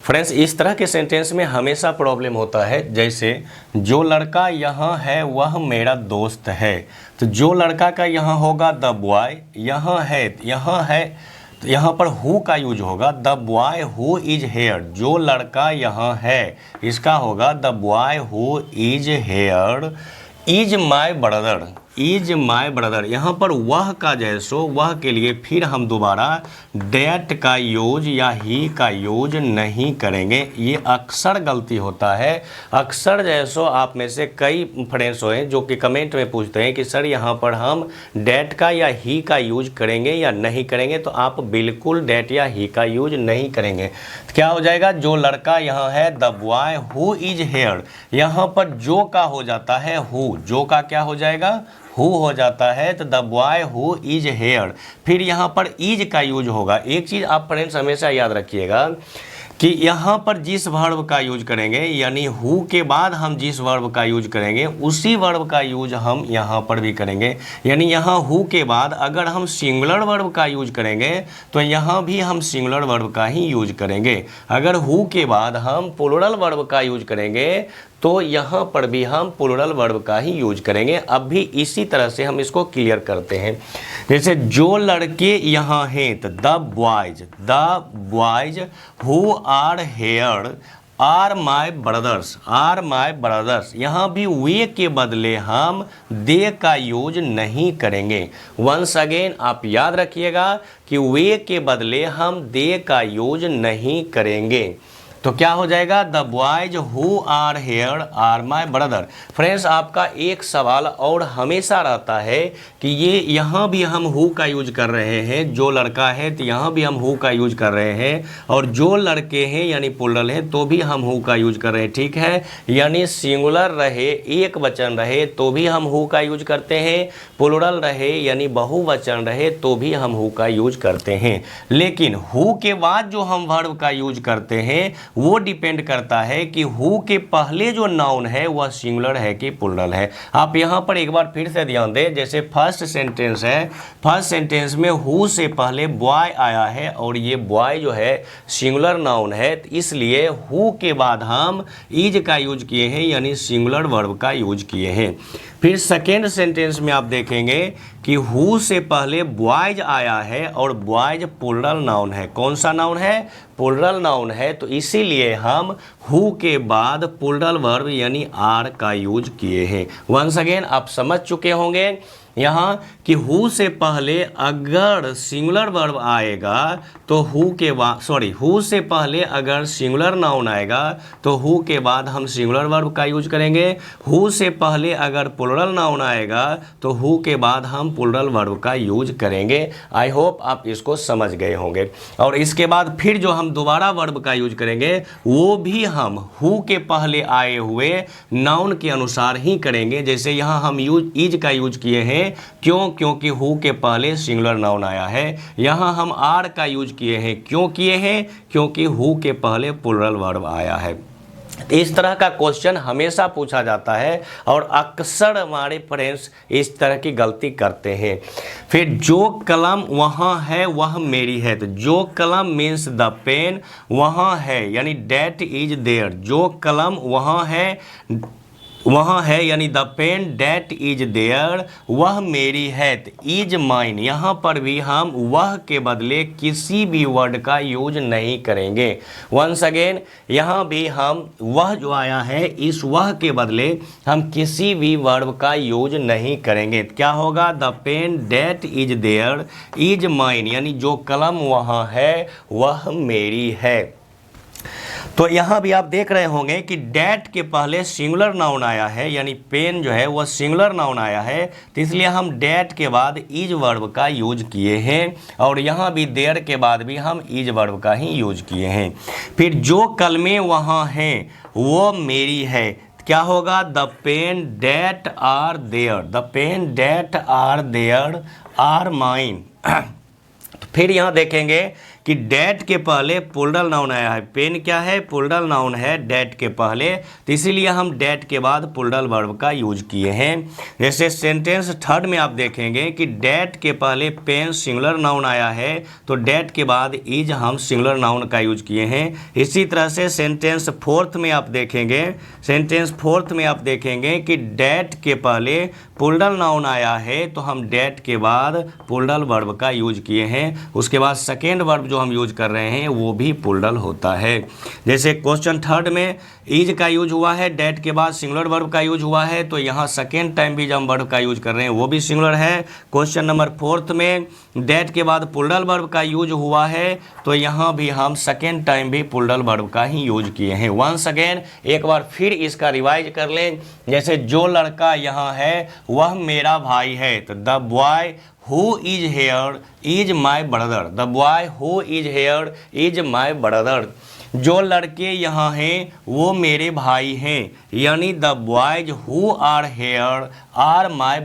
Friends, इस तरह के सेंटेंस में हमेशा प्रॉब्लम होता है। जैसे जो लड़का यहाँ है वह मेरा दोस्त है, तो जो लड़का का यहाँ होगा द बॉय, यहाँ है तो यहाँ पर हु का यूज होगा, the boy who is hair. जो लड़का यहाँ है इसका होगा the boy who is here is my brother, is my brother. यहाँ पर वह का जैसो वह के लिए फिर हम दोबारा डेट का यूज या ही का यूज नहीं करेंगे। ये अक्सर गलती होता है। अक्सर जैसो आप में से कई फ्रेंड्स हुए जो कि कमेंट में पूछते हैं कि सर यहाँ पर हम डेट का या ही का यूज करेंगे या नहीं करेंगे, तो आप बिल्कुल डेट या ही का यूज नहीं करेंगे। तो क्या हो जाएगा, जो लड़का यहाँ है the boy who is hair, यहाँ पर जो का हो जाता है हु, जो का क्या हो जाएगा, हु हो जाता है, तो the boy who is hair. फिर यहाँ पर इज का यूज होगा। एक चीज़ आप फ्रेंड्स हमेशा याद रखिएगा कि यहाँ पर जिस वर्ब का यूज करेंगे, यानी हु के बाद हम जिस वर्ब का यूज करेंगे उसी वर्ब का यूज हम यहाँ पर भी करेंगे। यानी यहाँ हु के बाद अगर हम सिंगुलर वर्ब का यूज करेंगे तो यहाँ भी हम सिंगुलर वर्ब का ही यूज करेंगे। अगर हु के बाद हम प्लूरल वर्ब का यूज करेंगे तो यहाँ पर भी हम प्लूरल वर्ब का ही यूज करेंगे। अब भी इसी तरह से हम इसको क्लियर करते हैं। जैसे जो लड़के यहाँ हैं, तो the boys who are here are my brothers, are my brothers. यहाँ भी वे के बदले हम दे का यूज नहीं करेंगे। वंस अगेन आप याद रखिएगा कि वे के बदले हम दे का यूज नहीं करेंगे। तो क्या हो जाएगा, the boys who are here are my brother. Friends, आपका एक सवाल और हमेशा रहता है कि ये यहाँ भी हम हु का यूज कर रहे हैं, जो लड़का है तो यहाँ भी हम हु का यूज कर रहे हैं, और जो लड़के हैं यानी प्लूरल है तो भी हम हु का यूज कर रहे हैं। ठीक है, यानी सिंगुलर रहे, एक वचन रहे तो भी हम हु का यूज करते हैं, प्लूरल रहे यानी बहुवचन रहे तो भी हम हु का यूज करते हैं। लेकिन हु के बाद जो हम वर्ब का यूज करते हैं वो डिपेंड करता है कि हु के पहले जो नाउन है वह सिंगुलर है कि प्लूरल है। आप यहाँ पर एक बार फिर से ध्यान दें। जैसे फर्स्ट सेंटेंस है, फर्स्ट सेंटेंस में हु से पहले बॉय आया है और ये बॉय जो है सिंगुलर नाउन है, तो इसलिए हु के बाद हम इज का यूज किए हैं यानी सिंगुलर वर्ब का यूज किए हैं। फिर सेकेंड सेंटेंस में आप देखेंगे कि हु से पहले बॉयज आया है और बॉयज प्लूरल नाउन है। कौन सा नाउन है, प्लूरल नाउन है, तो इसीलिए हम हु के बाद प्लूरल वर्ब यानी आर का यूज किए हैं। वंस अगेन आप समझ चुके होंगे यहाँ कि हु से पहले अगर सिंगुलर वर्ब आएगा तो हु से पहले अगर सिंगुलर नाउन आएगा तो हु के बाद हम सिंगुलर वर्ब का यूज करेंगे। हु से पहले अगर प्लूरल नाउन आएगा तो हु के बाद हम प्लूरल वर्ब का यूज करेंगे। आई होप आप इसको समझ गए होंगे। और इसके बाद फिर जो हम दोबारा वर्ब का यूज करेंगे वो भी हम हु के पहले आए हुए नाउन के अनुसार ही करेंगे। जैसे यहाँ हम इज का यूज किए हैं, क्योंकि हु के पहले सिंगुलर नाउन आया है। यहाँ हम आर का यूज किए हैं, क्यों किए हैं, क्योंकि हु के पहले प्लूरल वर्ब आया है। इस तरह का क्वेश्चन हमेशा पूछा जाता है और अक्सर हमारे फ्रेंड्स इस तरह की गलती करते हैं। फिर जो कलम वहाँ है वह मेरी है, तो जो कलम मीन्स द पेन, वहाँ है यानी डेट इज देयर। जो कलम वहाँ है यानी the pen that is there, वह मेरी है, इज माइन। यहाँ पर भी हम वह के बदले किसी भी वर्ड का यूज नहीं करेंगे। वंस अगेन यहाँ भी हम वह जो आया है इस वह के बदले हम किसी भी वर्ब का यूज नहीं करेंगे। क्या होगा, the pen that is there is mine, यानी जो कलम वहाँ है वह मेरी है। तो यहाँ भी आप देख रहे होंगे कि डेट के पहले सिंगुलर नाउन आया है, यानी पेन जो है वह सिंगुलर नाउन आया है, तो इसलिए हम डेट के बाद इज वर्ब का यूज किए हैं। और यहाँ भी देयर के बाद भी हम इज वर्ब का ही यूज किए हैं। फिर जो कलमें वहाँ हैं वो मेरी है, क्या होगा, the pen that are there, the pen that are there are mine. फिर यहाँ देखेंगे कि डेट के पहले प्लूरल नाउन आया है। पेन क्या है? प्लूरल नाउन है डेट के पहले, तो इसीलिए हम डेट के बाद प्लूरल वर्ब का यूज किए हैं। जैसे सेंटेंस थर्ड में आप देखेंगे कि डेट के पहले पेन सिंगुलर नाउन आया है, तो डेट के बाद इज हम सिंगुलर नाउन का यूज किए हैं। इसी तरह से सेंटेंस फोर्थ में आप देखेंगे कि डेट के पहले प्लूरल नाउन आया है, तो हम डेट के बाद प्लूरल वर्ब का यूज किए हैं। उसके बाद सेकेंड वर्ब जो हम यूज कर रहे हैं वो भी प्लूरल होता है। जैसे क्वेश्चन थर्ड में इज का यूज हुआ है, डेट के बाद सिंगुलर वर्ब का यूज हुआ है, तो यहाँ सेकेंड टाइम भी जो हम वर्ब का यूज कर रहे हैं वो भी सिंगुलर है। क्वेश्चन नंबर फोर्थ में डेट के बाद प्लूरल वर्ब का यूज हुआ है, तो यहाँ भी हम सेकेंड टाइम भी प्लूरल वर्ब का ही यूज किए हैं। वंस अगेन एक बार फिर इसका रिवाइज कर लें। जैसे जो लड़का यहाँ है वह मेरा भाई है, तो the boy who is here is my brother. The boy who is here is my brother. जो लड़के यहाँ हैं वो मेरे भाई हैं, यानी the boys who are here are my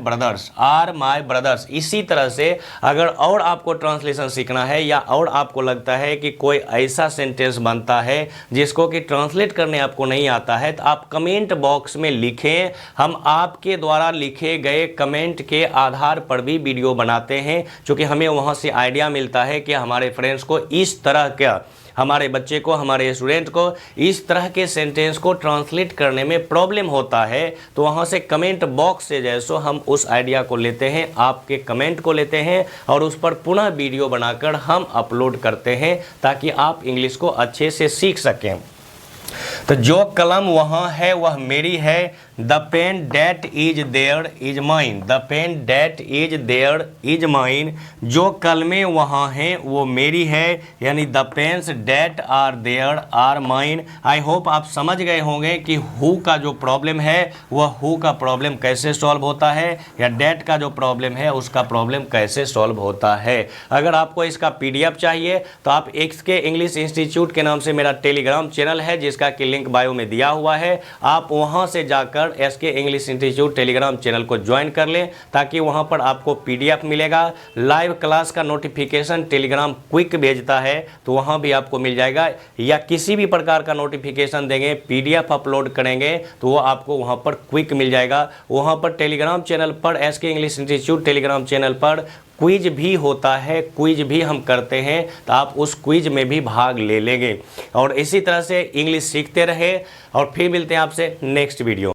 brothers. इसी तरह से अगर और आपको ट्रांसलेशन सीखना है या और आपको लगता है कि कोई ऐसा सेंटेंस बनता है जिसको कि ट्रांसलेट करने आपको नहीं आता है, तो आप कमेंट बॉक्स में लिखें। हम आपके द्वारा लिखे गए कमेंट के आधार पर भी वीडियो बनाते हैं, क्योंकि हमें वहाँ से आइडिया मिलता है कि हमारे फ्रेंड्स को इस तरह क्या, हमारे बच्चे को, हमारे स्टूडेंट को इस तरह के सेंटेंस को ट्रांसलेट करने में प्रॉब्लम होता है, तो वहाँ से कमेंट बॉक्स से जैसो हम उस आइडिया को लेते हैं, आपके कमेंट को लेते हैं और उस पर पुनः वीडियो बनाकर हम अपलोड करते हैं, ताकि आप इंग्लिश को अच्छे से सीख सकें। तो जो कलम वहाँ है वह मेरी है। The pen that is there is mine. The pen that is there is mine. जो कलमें वहाँ हैं वो मेरी है, यानी the pens that are there are mine. I hope आप समझ गए होंगे कि हु का जो प्रॉब्लम है वह हु का प्रॉब्लम कैसे सॉल्व होता है, या डेट का जो प्रॉब्लम है उसका प्रॉब्लम कैसे सॉल्व होता है। अगर आपको इसका PDF चाहिए तो आप XK इंग्लिश इंस्टीट्यूट के नाम से मेरा टेलीग्राम चैनल है, जिसका कि लिंक बायो में दिया हुआ है। आप वहां से जाकर SK English institute Telegram channel को ज्वाइन कर लें, ताकि वहां पर आपको PDF मिलेगा। लाइव क्लास का नोटिफिकेशन टेलीग्राम क्विक भेजता है, तो वहां भी आपको मिल जाएगा, या किसी भी प्रकार का नोटिफिकेशन देंगे, PDF अपलोड करेंगे, तो वो आपको वहां पर क्विक मिल जाएगा। वहां पर टेलीग्राम चैनल पर SK English institute Telegram channel पर क्विज भी होता है, क्विज भी हम करते हैं, तो आप उस क्विज में भी भाग ले लेंगे। और इसी तरह से इंग्लिश सीखते रहे, और फिर मिलते हैं आपसे नेक्स्ट वीडियो।